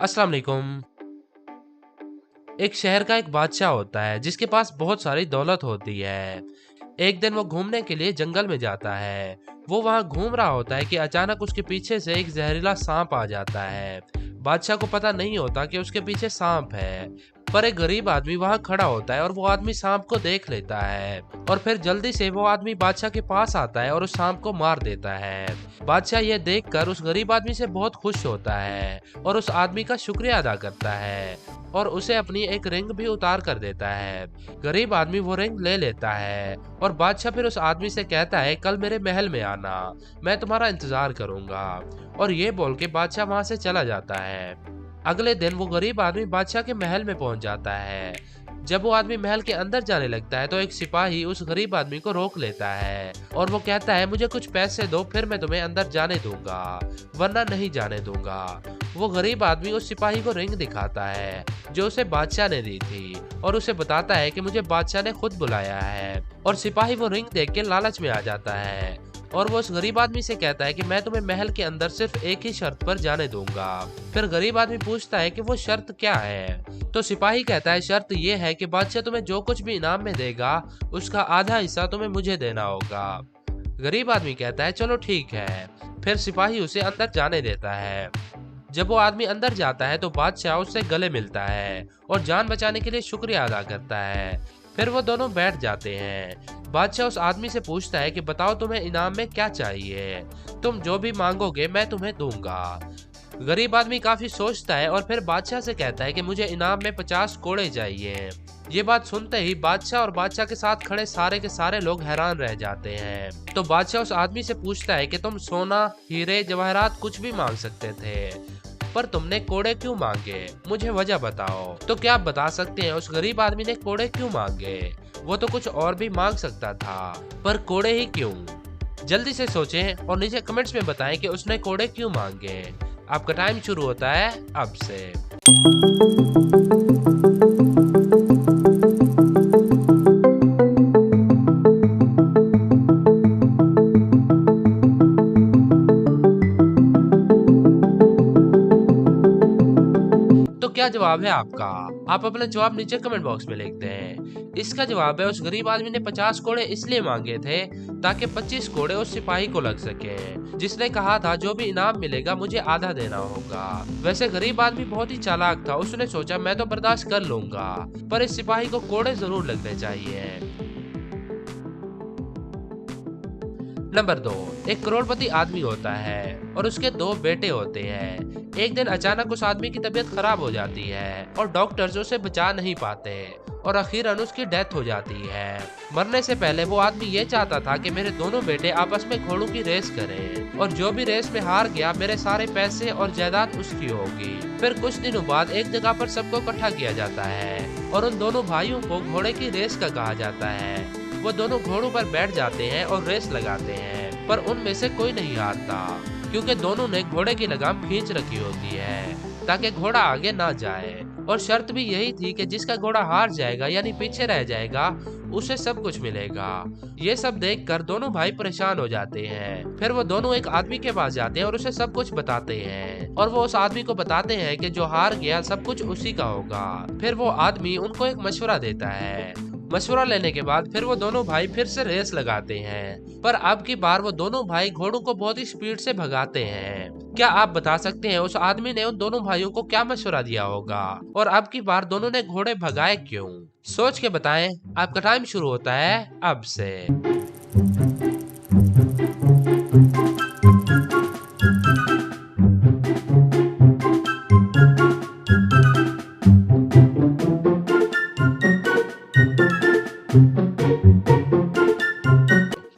अस्सलाम वालेकुम। एक शहर का एक बादशाह होता है जिसके पास बहुत सारी दौलत होती है। एक दिन वो घूमने के लिए जंगल में जाता है। वो वहां घूम रहा होता है कि अचानक उसके पीछे से एक जहरीला सांप आ जाता है। बादशाह को पता नहीं होता कि उसके पीछे सांप है, पर एक गरीब आदमी वहां खड़ा होता है और वो आदमी सांप को देख लेता है और फिर जल्दी से वो आदमी बादशाह के पास आता है और उस सांप को मार देता है। बादशाह ये देखकर उस गरीब आदमी से बहुत खुश होता है और उस आदमी का शुक्रिया अदा करता है और उसे अपनी एक रिंग भी उतार कर देता है। गरीब आदमी वो रिंग ले लेता है और बादशाह फिर उस आदमी से कहता है, कल मेरे महल में आना, मैं तुम्हारा इंतजार करूंगा। और ये बोल के बादशाह वहां से चला जाता है। अगले दिन वो गरीब आदमी बादशाह के महल में पहुंच जाता है। जब वो आदमी महल के अंदर जाने लगता है तो एक सिपाही उस गरीब आदमी को रोक लेता है और वो कहता है, मुझे कुछ पैसे दो, फिर मैं तुम्हें अंदर जाने दूंगा, वरना नहीं जाने दूंगा। वो गरीब आदमी उस सिपाही को रिंग दिखाता है जो उसे बादशाह ने दी थी और उसे बताता है कि मुझे बादशाह ने खुद बुलाया है। और सिपाही वो रिंग देख के लालच में आ जाता है और वो उस गरीब आदमी से कहता है कि मैं तुम्हें महल के अंदर सिर्फ एक ही शर्त पर जाने दूंगा। फिर गरीब आदमी पूछता है कि वो शर्त क्या है। तो सिपाही कहता है, शर्त ये है कि बादशाह तुम्हें जो कुछ भी इनाम में देगा उसका आधा हिस्सा तुम्हें मुझे देना होगा। गरीब आदमी कहता है, चलो ठीक है। फिर सिपाही उसे अंदर जाने देता है। जब वो आदमी अंदर जाता है तो बादशाह उससे गले मिलता है और जान बचाने के लिए शुक्रिया अदा करता है। फिर वो दोनों बैठ जाते हैं। बादशाह उस आदमी से पूछता है कि बताओ तुम्हें इनाम में क्या चाहिए, तुम जो भी मांगोगे मैं तुम्हें दूंगा। गरीब आदमी काफी सोचता है और फिर बादशाह से कहता है कि मुझे इनाम में 50 कोड़े चाहिए। ये बात सुनते ही बादशाह और बादशाह के साथ खड़े सारे के सारे लोग हैरान रह जाते हैं। तो बादशाह उस आदमी से पूछता है कि तुम सोना, हीरे, जवाहरात कुछ भी मांग सकते थे, पर तुमने कोड़े क्यों मांगे, मुझे वजह बताओ। तो क्या आप बता सकते हैं उस गरीब आदमी ने कोड़े क्यों मांगे? वो तो कुछ और भी मांग सकता था, पर कोड़े ही क्यों? जल्दी से सोचें और नीचे कमेंट्स में बताएं कि उसने कोड़े क्यों मांगे। आपका टाइम शुरू होता है अब से। तो क्या जवाब है आपका? आप अपना जवाब नीचे कमेंट बॉक्स में लिख दें। इसका जवाब है, उस गरीब आदमी ने 50 कोड़े इसलिए मांगे थे ताकि 25 कोड़े उस सिपाही को लग सके जिसने कहा था जो भी इनाम मिलेगा मुझे आधा देना होगा। वैसे गरीब आदमी बहुत ही चालाक था, उसने सोचा मैं तो बर्दाश्त कर लूंगा, पर इस सिपाही को कोड़े जरूर लगने चाहिए। नंबर 2, एक करोड़पति आदमी होता है और उसके 2 बेटे होते हैं। एक दिन अचानक उस आदमी की तबीयत खराब हो जाती है और डॉक्टर्स उसे बचा नहीं पाते और अखीरन उसकी डेथ हो जाती है। मरने से पहले वो आदमी ये चाहता था कि मेरे दोनों बेटे आपस में घोड़ों की रेस करें और जो भी रेस में हार गया मेरे सारे पैसे और जायदाद उसकी होगी। फिर कुछ दिनों बाद एक जगह पर सबको इकट्ठा किया जाता है और उन दोनों भाइयों को घोड़े की रेस का कहा जाता है। वो दोनों घोड़ों पर बैठ जाते हैं और रेस लगाते हैं, पर उनमें से कोई नहीं हारता क्योंकि दोनों ने घोड़े की लगाम खींच रखी होती है ताकि घोड़ा आगे ना जाए। और शर्त भी यही थी कि जिसका घोड़ा हार जाएगा यानी पीछे रह जाएगा उसे सब कुछ मिलेगा। ये सब देखकर दोनों भाई परेशान हो जाते हैं। फिर वो दोनों एक आदमी के पास जाते हैं और उसे सब कुछ बताते हैं और वो उस आदमी को बताते हैं कि जो हार गया सब कुछ उसी का होगा। फिर वो आदमी उनको एक मशवरा देता है। मशवरा लेने के बाद फिर वो दोनों भाई फिर से रेस लगाते हैं, पर अब की बार वो दोनों भाई घोड़ों को बहुत ही स्पीड से भगाते हैं। क्या आप बता सकते हैं उस आदमी ने उन दोनों भाइयों को क्या मशवरा दिया होगा और अब की बार दोनों ने घोड़े भगाए क्यों? सोच के बताएं। आपका टाइम शुरू होता है अब से।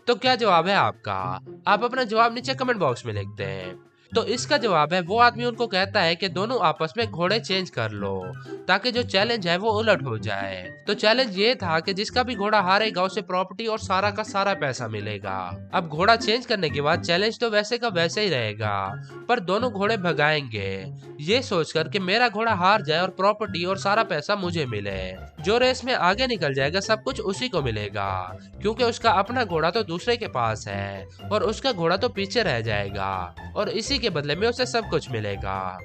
तो क्या जवाब है आपका? आप अपना जवाब नीचे कमेंट बॉक्स में लिख दें। तो इसका जवाब है, वो आदमी उनको कहता है कि दोनों आपस में घोड़े चेंज कर लो ताकि जो चैलेंज है वो उलट हो जाए। तो चैलेंज ये था कि जिसका भी घोड़ा हारेगा उसे प्रॉपर्टी और सारा का सारा पैसा मिलेगा। अब घोड़ा चेंज करने के बाद चैलेंज तो वैसे का वैसे ही रहेगा, पर दोनों घोड़े भगाएंगे ये सोचकर कि मेरा घोड़ा हार जाए और प्रॉपर्टी और सारा पैसा मुझे मिले। जो रेस में आगे निकल जाएगा सब कुछ उसी को मिलेगा क्योंकि उसका अपना घोड़ा तो दूसरे के पास है और उसका घोड़ा तो पीछे रह जाएगा और इसी के बदले में उसे सब कुछ मिलेगा।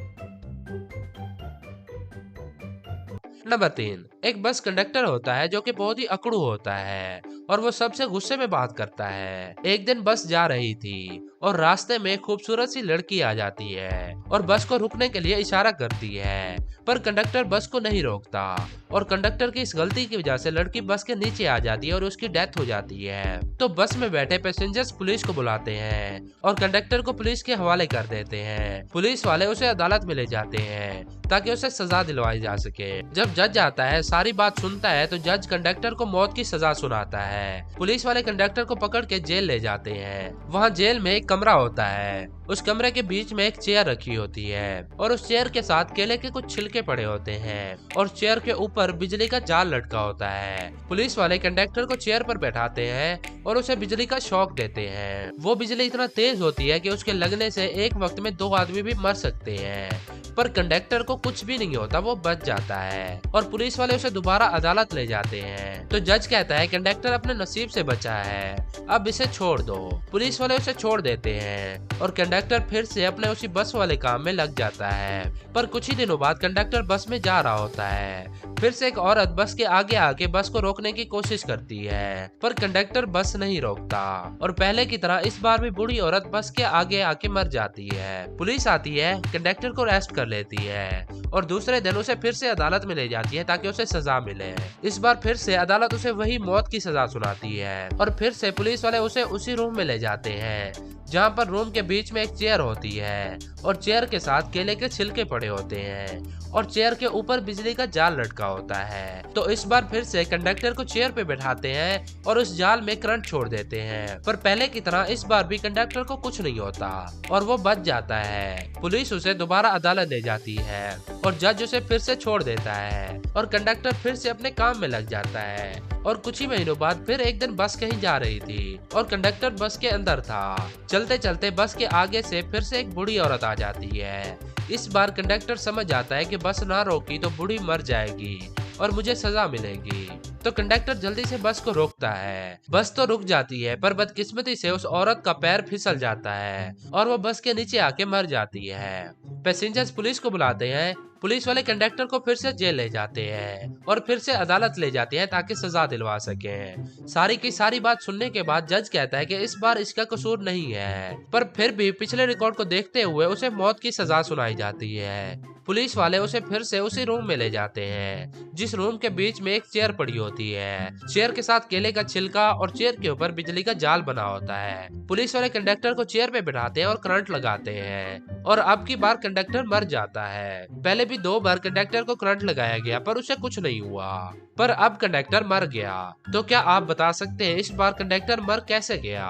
नंबर 3, एक बस कंडक्टर होता है जो कि बहुत ही अकड़ू होता है और वो सबसे गुस्से में बात करता है। एक दिन बस जा रही थी और रास्ते में खूबसूरत सी लड़की आ जाती है और बस को रुकने के लिए इशारा करती है, पर कंडक्टर बस को नहीं रोकता और कंडक्टर की इस गलती की वजह से लड़की बस के नीचे आ जाती है और उसकी डेथ हो जाती है। तो बस में बैठे पैसेंजर्स पुलिस को बुलाते हैं और कंडक्टर को पुलिस के हवाले कर देते हैं। पुलिस वाले उसे अदालत में ले जाते हैं ताकि उसे सजा दिलवाई जा सके। जब जज आता है, सारी बात सुनता है, तो जज कंडक्टर को मौत की सजा सुनाता है। पुलिस वाले कंडक्टर को पकड़ के जेल ले जाते हैं। वहाँ जेल में एक कमरा होता है। उस कमरे के बीच में एक चेयर रखी होती है और उस चेयर के साथ केले के कुछ छिलके पड़े होते हैं और चेयर के ऊपर बिजली का जाल लटका होता है। पुलिस वाले कंडक्टर को चेयर पर बैठाते हैं और उसे बिजली का शॉक देते हैं। वो बिजली इतना तेज होती है कि उसके लगने से एक वक्त में 2 आदमी भी मर सकते हैं, पर कंडक्टर को कुछ भी नहीं होता, वो बच जाता है और पुलिस वाले उसे दोबारा अदालत ले जाते हैं। तो जज कहता है कंडक्टर अपने नसीब से बचा है, अब इसे छोड़ दो। पुलिस वाले उसे छोड़ देते हैं और कंडक्टर फिर से अपने उसी बस वाले काम में लग जाता है। पर कुछ ही दिनों बाद कंडक्टर बस में जा रहा होता है। फिर से एक औरत बस के आगे आके बस को रोकने की कोशिश करती है, पर कंडक्टर बस नहीं रोकता और पहले की तरह इस बार भी बूढ़ी औरत बस के आगे आके मर जाती है। पुलिस आती है, कंडक्टर को अरेस्ट कर लेती है और दूसरे दिन उसे फिर से अदालत में ले जाती है ताकि उसे सजा मिले। इस बार फिर से अदालत उसे वही मौत की सजा सुनाती है और फिर से पुलिस वाले उसे उसी रूम में ले जाते हैं जहाँ पर रूम के बीच में एक चेयर होती है और चेयर के साथ केले के छिलके पड़े होते हैं और चेयर के ऊपर बिजली का जाल लटका होता है। तो इस बार फिर से कंडक्टर को चेयर पे बैठाते हैं और उस जाल में करंट छोड़ देते हैं, पर पहले की तरह इस बार भी कंडक्टर को कुछ नहीं होता और वो बच जाता है। पुलिस उसे दोबारा अदालत ले जाती है और जज उसे फिर से छोड़ देता है और कंडक्टर फिर से अपने काम में लग जाता है। और कुछ ही महीनों बाद फिर एक दिन बस कहीं जा रही थी और कंडक्टर बस के अंदर था। चलते चलते बस के आगे से फिर से एक बूढ़ी औरत आ जाती है। इस बार कंडक्टर समझ जाता है कि बस ना रोकी तो बूढ़ी मर जाएगी और मुझे सजा मिलेगी। तो कंडक्टर जल्दी से बस को रोकता है। बस तो रुक जाती है, पर बदकिस्मती से उस औरत का पैर फिसल जाता है और वो बस के नीचे आके मर जाती है। पैसेंजर्स पुलिस को बुलाते हैं। पुलिस वाले कंडक्टर को फिर से जेल ले जाते हैं और फिर से अदालत ले जाते हैं ताकि सजा दिलवा सकें। सारी की सारी बात सुनने के बाद जज कहता है कि इस बार इसका कसूर नहीं है, पर फिर भी पिछले रिकॉर्ड को देखते हुए उसे मौत की सजा सुनाई जाती है। पुलिस वाले उसे फिर से उसी रूम में ले जाते हैं जिस रूम के बीच में एक चेयर पड़ी होती है। चेयर के साथ केले का छिलका और चेयर के ऊपर बिजली का जाल बना होता है। पुलिस वाले कंडक्टर को चेयर पे बिठाते हैं और करंट लगाते हैं और अब की बार कंडक्टर मर जाता है। पहले भी 2 बार कंडक्टर को करंट लगाया गया पर उसे कुछ नहीं हुआ, पर अब कंडक्टर मर गया। तो क्या आप बता सकते हैं इस बार कंडक्टर मर कैसे गया?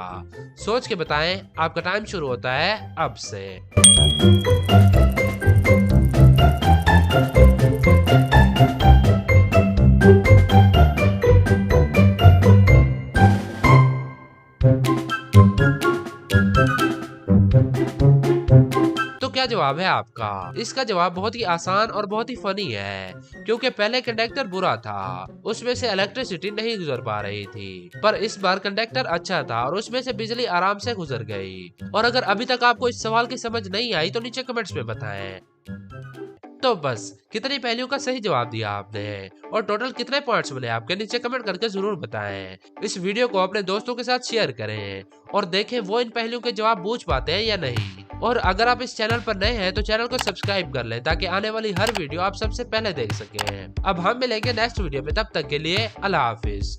सोच के बताएं। आपका टाइम शुरू होता है अब से। तो क्या जवाब है आपका? इसका जवाब बहुत ही आसान और बहुत ही फनी है, क्योंकि पहले कंडक्टर बुरा था, उसमें से इलेक्ट्रिसिटी नहीं गुजर पा रही थी, पर इस बार कंडक्टर अच्छा था और उसमें से बिजली आराम से गुजर गई। और अगर अभी तक आपको इस सवाल की समझ नहीं आई तो नीचे कमेंट्स में बताएं। तो बस कितनी पहेलियों का सही जवाब दिया आपने और टोटल कितने पॉइंट्स बने आपके, नीचे कमेंट करके जरूर बताएं। इस वीडियो को अपने दोस्तों के साथ शेयर करें और देखें वो इन पहेलियों के जवाब बूझ पाते हैं या नहीं। और अगर आप इस चैनल पर नए हैं तो चैनल को सब्सक्राइब कर लें ताकि आने वाली हर वीडियो आप सबसे पहले देख सकें। अब हम मिलेंगे नेक्स्ट वीडियो में, तब तक के लिए अल्लाह हाफिज।